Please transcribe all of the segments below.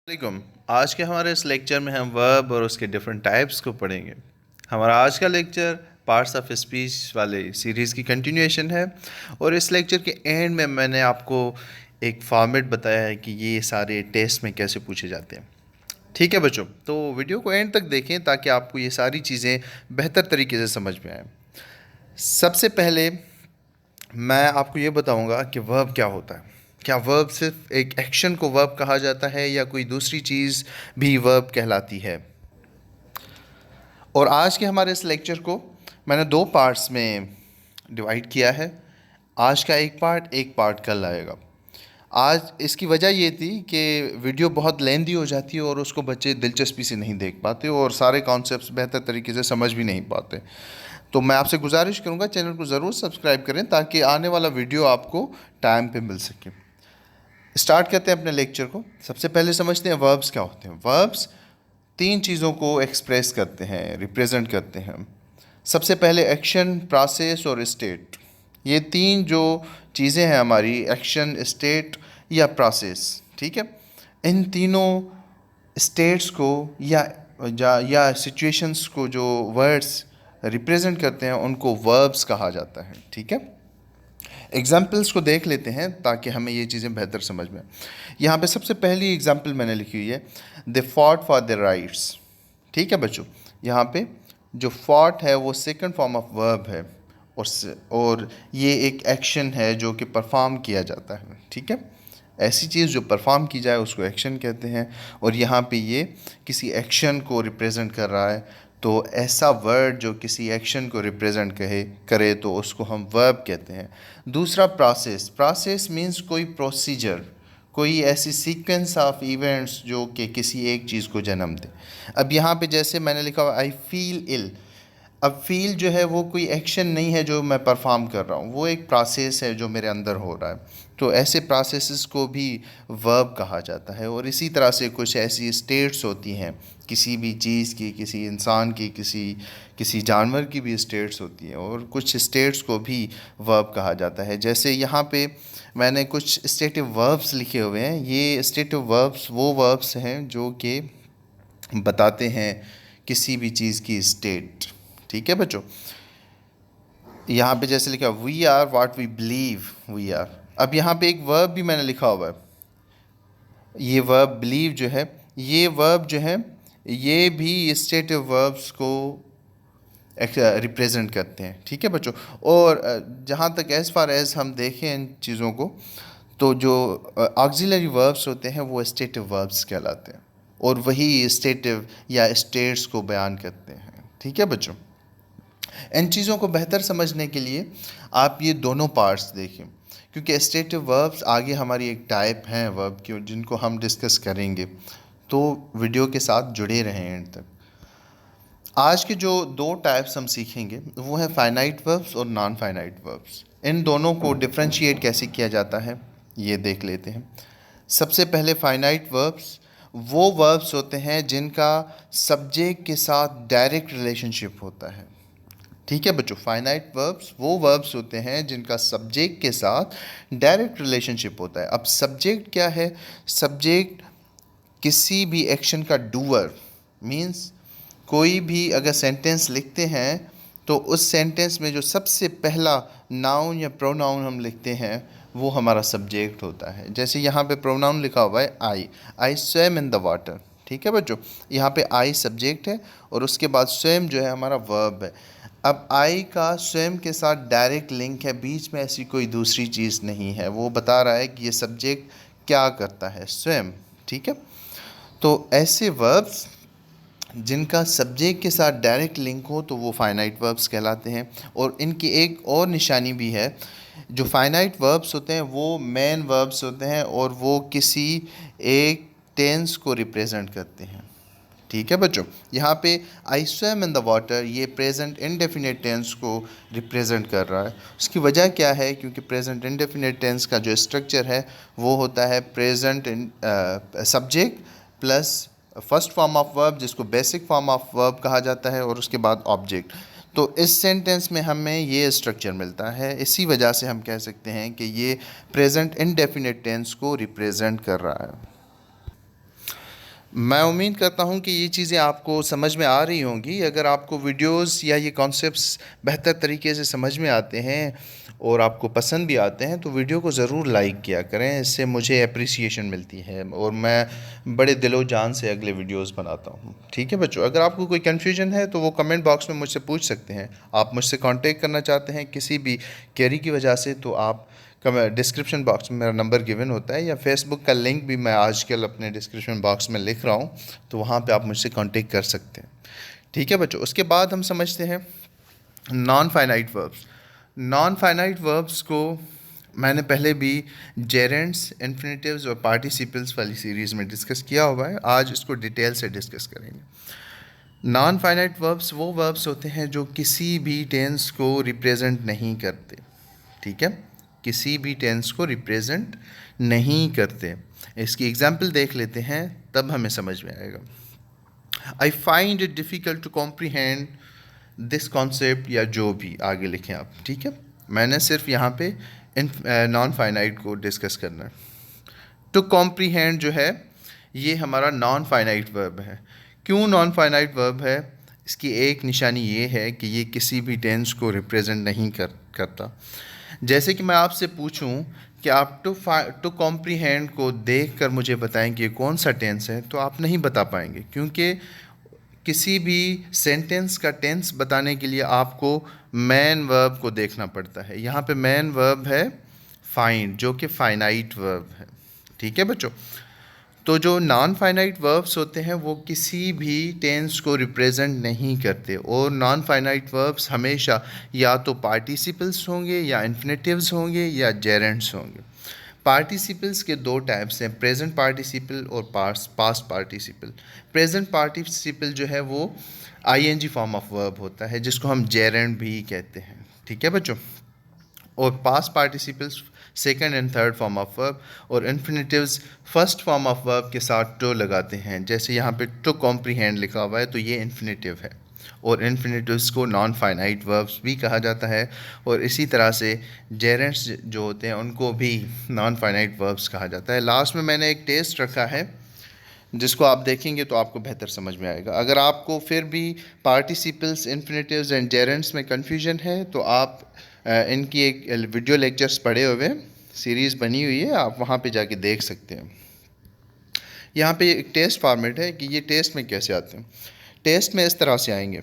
वालेकुम। आज के हमारे इस लेक्चर में हम वर्ब और उसके डिफरेंट टाइप्स को पढ़ेंगे। हमारा आज का लेक्चर पार्ट्स ऑफ स्पीच वाले सीरीज़ की कंटिन्यूएशन है और इस लेक्चर के एंड में मैंने आपको एक फॉर्मेट बताया है कि ये सारे टेस्ट में कैसे पूछे जाते हैं। ठीक है बच्चों, तो वीडियो को एंड तक देखें ताकि आपको ये सारी चीज़ें बेहतर तरीके से समझ में आए। सबसे पहले मैं आपको ये बताऊंगा कि वर्ब क्या होता है। क्या वर्ब सिर्फ एक एक्शन को वर्ब कहा जाता है या कोई दूसरी चीज़ भी वर्ब कहलाती है। और आज के हमारे इस लेक्चर को मैंने दो पार्ट्स में डिवाइड किया है। आज का एक पार्ट कल आएगा। आज इसकी वजह ये थी कि वीडियो बहुत लेंदी हो जाती है और उसको बच्चे दिलचस्पी से नहीं देख पाते और सारे कॉन्सेप्ट्स बेहतर तरीके से समझ भी नहीं पाते। तो मैं आपसे गुजारिश करूंगा चैनल को ज़रूर सब्सक्राइब करें ताकि आने वाला वीडियो आपको टाइम पे मिल सके। स्टार्ट करते हैं अपने लेक्चर को। सबसे पहले समझते हैं वर्ब्स क्या होते हैं। वर्ब्स तीन चीज़ों को एक्सप्रेस करते हैं, रिप्रेजेंट करते हैं। सबसे पहले एक्शन, प्रोसेस और स्टेट। ये तीन जो चीज़ें हैं हमारी, एक्शन, स्टेट या प्रोसेस, ठीक है, इन तीनों स्टेट्स को या सिचुएशंस को जो वर्ड्स रिप्रेजेंट करते हैं उनको वर्ब्स कहा जाता है। ठीक है, एग्जाम्पल्स को देख लेते हैं ताकि हमें ये चीज़ें बेहतर समझ में। यहाँ पे सबसे पहली एग्जाम्पल मैंने लिखी हुई है, they fought for the rights. ठीक है बच्चों, यहाँ पे जो फॉट है वो सेकंड फॉर्म ऑफ वर्ब है और ये एक एक्शन है जो कि परफॉर्म किया जाता है। ठीक है, ऐसी चीज़ जो परफॉर्म की जाए उसको एक्शन कहते हैं और यहाँ पे ये किसी एक्शन को रिप्रेजेंट कर रहा है। तो ऐसा वर्ड जो किसी एक्शन को रिप्रेजेंट करे तो उसको हम वर्ब कहते हैं। दूसरा प्रोसेस। प्रोसेस मीन्स कोई प्रोसीजर, कोई ऐसी सीक्वेंस ऑफ इवेंट्स जो कि किसी एक चीज़ को जन्म दे। अब यहाँ पे जैसे मैंने लिखा हुआ आई फील इल। अब फील जो है वो कोई एक्शन नहीं है जो मैं परफॉर्म कर रहा हूँ, वो एक प्रोसेस है जो मेरे अंदर हो रहा है। तो ऐसे प्रोसेसेस को भी वर्ब कहा जाता है। और इसी तरह से कुछ ऐसी स्टेट्स होती हैं किसी भी चीज़ की, किसी इंसान की, किसी जानवर की भी स्टेट्स होती हैं और कुछ स्टेट्स को भी वर्ब कहा जाता है। जैसे यहाँ पे मैंने कुछ स्टेटिव वर्ब्स लिखे हुए हैं। ये स्टेटिव वर्ब्स वो वर्ब्स हैं जो कि बताते हैं किसी भी चीज़ की स्टेट। ठीक है बच्चों, यहाँ पे जैसे लिखा we are what we believe we are. अब यहाँ पे एक वर्ब भी मैंने लिखा हुआ है, ये वर्ब बिलीव जो है, ये वर्ब जो है ये भी स्टेटिव वर्ब्स को रिप्रेजेंट करते हैं। ठीक है बच्चों, और जहाँ तक एज़ फार एज़ हम देखें इन चीज़ों को तो जो ऑक्सिलरी वर्ब्स होते हैं वो स्टेटिव वर्ब्स कहलाते हैं और वही स्टेटिव या स्टेट्स को बयान करते हैं। ठीक है बच्चों, इन चीज़ों को बेहतर समझने के लिए आप ये दोनों पार्ट्स देखें क्योंकि स्टेटिव वर्ब्स आगे हमारी एक टाइप हैं वर्ब की जिनको हम डिस्कस करेंगे। तो वीडियो के साथ जुड़े रहें एंड तक। आज के जो दो टाइप्स हम सीखेंगे वो है फाइनाइट वर्ब्स और नॉन फाइनाइट वर्ब्स। इन दोनों को डिफ्रेंशिएट कैसे किया जाता है ये देख लेते हैं। सबसे पहले फाइनाइट वर्ब्स वो वर्ब्स होते हैं जिनका सब्जेक्ट के साथ डायरेक्ट रिलेशनशिप होता है। ठीक है बच्चों, फाइनाइट वर्ब्स वो वर्ब्स होते हैं जिनका सब्जेक्ट के साथ डायरेक्ट रिलेशनशिप होता है। अब सब्जेक्ट क्या है? सब्जेक्ट किसी भी एक्शन का डूअर, मीन्स कोई भी अगर सेंटेंस लिखते हैं तो उस सेंटेंस में जो सबसे पहला नाउन या प्रोनाउन हम लिखते हैं वो हमारा सब्जेक्ट होता है। जैसे यहाँ पे प्रोनाउन लिखा हुआ है I swim in the water. ठीक है बच्चों, यहाँ पे आई सब्जेक्ट है और उसके बाद स्विम जो है हमारा वर्ब है। अब आई का स्विम के साथ डायरेक्ट लिंक है, बीच में ऐसी कोई दूसरी चीज़ नहीं है। वो बता रहा है कि ये सब्जेक्ट क्या करता है, स्विम। ठीक है, तो ऐसे वर्ब्स जिनका सब्जेक्ट के साथ डायरेक्ट लिंक हो तो वो फाइनाइट वर्ब्स कहलाते हैं। और इनकी एक और निशानी भी है, जो फाइनाइट वर्ब्स होते हैं वो मेन वर्ब्स होते हैं और वो किसी एक टेंस को रिप्रेजेंट करते हैं। ठीक है बच्चों, यहाँ पे I swim in the water ये प्रेजेंट इंडेफिनिट टेंस को रिप्रेजेंट कर रहा है। उसकी वजह क्या है? क्योंकि प्रेजेंट इंडेफिनिट टेंस का जो स्ट्रक्चर है वो होता है present subject plus first form of verb जिसको बेसिक फॉर्म ऑफ वर्ब कहा जाता है और उसके बाद ऑब्जेक्ट। तो इस सेंटेंस में हमें ये स्ट्रक्चर मिलता है, इसी वजह से हम कह सकते हैं कि ये प्रेजेंट इंडेफिनिट टेंस को रिप्रेजेंट कर रहा है। मैं उम्मीद करता हूँ कि ये चीज़ें आपको समझ में आ रही होंगी। अगर आपको वीडियोस या ये कॉन्सेप्ट्स बेहतर तरीके से समझ में आते हैं और आपको पसंद भी आते हैं तो वीडियो को ज़रूर लाइक किया करें। इससे मुझे अप्रिसिएशन मिलती है और मैं बड़े दिलो जान से अगले वीडियोस बनाता हूँ। ठीक है बच्चों, अगर आपको कोई कन्फ्यूजन है तो वो कमेंट बॉक्स में मुझसे पूछ सकते हैं। आप मुझसे कांटेक्ट करना चाहते हैं किसी भी क्वेरी की वजह से तो आप डिस्क्रिप्शन बॉक्स में मेरा नंबर गिवन होता है, या फेसबुक का लिंक भी मैं आजकल अपने डिस्क्रिप्शन बॉक्स में लिख रहा हूँ, तो वहाँ पे आप मुझसे कांटेक्ट कर सकते हैं। ठीक है बच्चों, उसके बाद हम समझते हैं non finite verbs. Non finite verbs को मैंने पहले भी जेरेंट्स, इन्फिनिटिव्स और पार्टिसिपल्स वाली सीरीज़ में डिस्कस किया हुआ है। आज इसको डिटेल से डिस्कस करेंगे। नॉन फाइनाइट वर्ब्स वो वर्ब्स होते हैं जो किसी भी टेंस को रिप्रेजेंट नहीं करते। ठीक है, किसी भी टेंस को रिप्रेजेंट नहीं करते। इसकी एग्जाम्पल देख लेते हैं तब हमें समझ में आएगा। I find it difficult to comprehend this concept, या जो भी आगे लिखें आप। ठीक है, मैंने सिर्फ यहाँ पे नॉन फाइनाइट को डिस्कस करना है। टू कॉम्प्रीहेंड जो है ये हमारा नॉन फाइनाइट वर्ब है। क्यों नॉन फाइनाइट वर्ब है? इसकी एक निशानी ये है कि ये किसी भी टेंस को रिप्रेजेंट नहीं करता। जैसे कि मैं आपसे पूछूं कि आप टू कॉम्प्रीहेंड को देखकर मुझे बताएं कि ये कौन सा टेंस है, तो आप नहीं बता पाएंगे, क्योंकि किसी भी सेंटेंस का टेंस बताने के लिए आपको मेन वर्ब को देखना पड़ता है। यहाँ पे मेन वर्ब है फाइंड, जो कि फाइनाइट वर्ब है। ठीक है बच्चों, तो जो नॉन फाइनाइट वर्ब्स होते हैं वो किसी भी टेंस को रिप्रेजेंट नहीं करते, और नॉन फाइनाइट वर्ब्स हमेशा या तो पार्टिसिपल्स होंगे, या इन्फिनिटिव्स होंगे, या जेरेंट्स होंगे। पार्टिसिपल्स के दो टाइप्स हैं, प्रेजेंट पार्टिसिपल और पास्ट पार्टिसिपल। प्रेजेंट पार्टिसिपल जो है वो आईएनजी फॉर्म ऑफ वर्ब होता है, जिसको हम जेरेंट भी कहते हैं। ठीक है बच्चों, और past participles second and third form of verb, और इन्फिनिटिव्स फर्स्ट फॉर्म ऑफ वर्ब के साथ टू लगाते हैं। जैसे यहाँ पे टू कॉम्प्रीहेंड लिखा हुआ है तो ये इन्फिनिटिव है, और इन्फिनिटिव्स को नॉन फाइनाइट वर्ब्स भी कहा जाता है। और इसी तरह से जेरेंट्स जो होते हैं उनको भी नॉन फाइनाइट वर्ब्स कहा जाता है। लास्ट में मैंने एक टेस्ट रखा है जिसको आप देखेंगे तो आपको बेहतर समझ में आएगा। अगर आपको फिर भी पार्टिसिपल्स, इन्फिनिटिव्स एंड जेरेंट्स में कन्फ्यूजन है तो आप इनकी एक वीडियो लेक्चर्स पढ़े हुए सीरीज़ बनी हुई है, आप वहाँ पे जाके देख सकते हैं। यहाँ पे एक टेस्ट फॉर्मेट है कि ये टेस्ट में कैसे आते हैं। टेस्ट में इस तरह से आएंगे,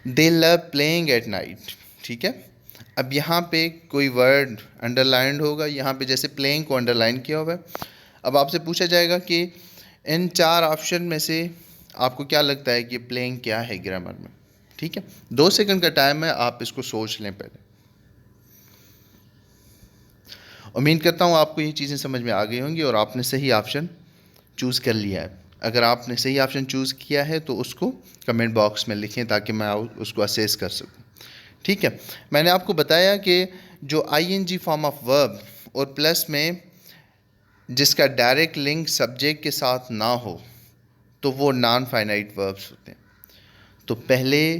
दे लव प्लेइंग एट नाइट। ठीक है, अब यहाँ पे कोई वर्ड अंडरलाइंड होगा, यहाँ पे जैसे प्लेइंग को अंडरलाइन किया हुआ है। अब आपसे पूछा जाएगा कि इन चार ऑप्शन में से आपको क्या लगता है कि प्लेइंग क्या है ग्रामर में। ठीक है, 2 सेकंड का टाइम है, आप इसको सोच लें पहले। उम्मीद करता हूँ आपको ये चीज़ें समझ में आ गई होंगी और आपने सही ऑप्शन चूज़ कर लिया है। अगर आपने सही ऑप्शन चूज़ किया है तो उसको कमेंट बॉक्स में लिखें ताकि मैं उसको असेस कर सकूँ। ठीक है, मैंने आपको बताया कि जो आईएनजी फॉर्म ऑफ वर्ब और प्लस में जिसका डायरेक्ट लिंक सब्जेक्ट के साथ ना हो तो वो नॉन फाइनाइट वर्ब्स होते हैं। तो पहले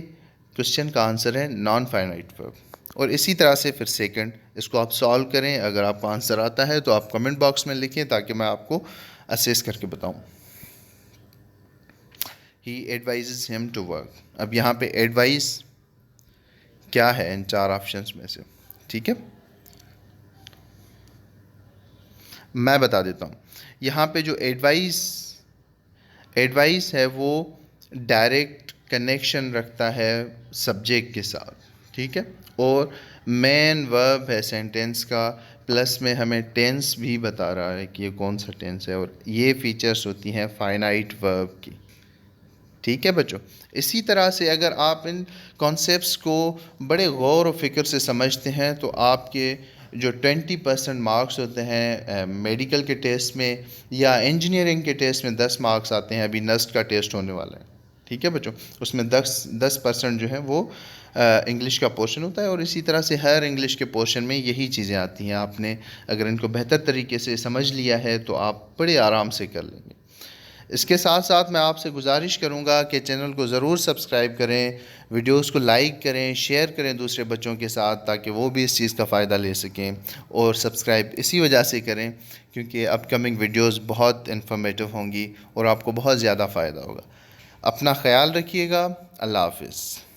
क्वेश्चन का आंसर है नॉन फाइनाइट वर्ब, और इसी तरह से फिर सेकंड, इसको आप सॉल्व करें। अगर आपको आंसर आता है तो आप कमेंट बॉक्स में लिखें ताकि मैं आपको असेस करके बताऊं। ही एडवाइजेस हिम टू वर्क। अब यहाँ पे एडवाइस क्या है इन चार ऑप्शंस में से? ठीक है, मैं बता देता हूँ। यहाँ पे जो एडवाइस है वो डायरेक्ट कनेक्शन रखता है सब्जेक्ट के साथ। ठीक है, और मेन वर्ब है सेंटेंस का, प्लस में हमें टेंस भी बता रहा है कि ये कौन सा टेंस है, और ये फीचर्स होती हैं फाइनाइट वर्ब की। ठीक है बच्चों, इसी तरह से अगर आप इन कॉन्सेप्ट्स को बड़े गौर और फिक्र से समझते हैं तो आपके जो 20% मार्क्स होते हैं मेडिकल के टेस्ट में या इंजीनियरिंग के टेस्ट में 10 मार्क्स आते हैं। अभी नस्ट का टेस्ट होने वाला है। ठीक है बच्चों, उसमें 10% जो है वो इंग्लिश का पोर्शन होता है, और इसी तरह से हर इंग्लिश के पोर्शन में यही चीज़ें आती हैं। आपने अगर इनको बेहतर तरीके से समझ लिया है तो आप बड़े आराम से कर लेंगे। इसके साथ साथ मैं आपसे गुजारिश करूंगा कि चैनल को ज़रूर सब्सक्राइब करें, वीडियोस को लाइक करें, शेयर करें दूसरे बच्चों के साथ, ताकि वो भी इस चीज़ का फ़ायदा ले सकें। और सब्सक्राइब इसी वजह से करें क्योंकि अपकमिंग वीडियोस बहुत इन्फॉर्मेटिव होंगी और आपको बहुत ज़्यादा फ़ायदा होगा। अपना ख्याल रखिएगा। अल्लाह हाफ़िज़।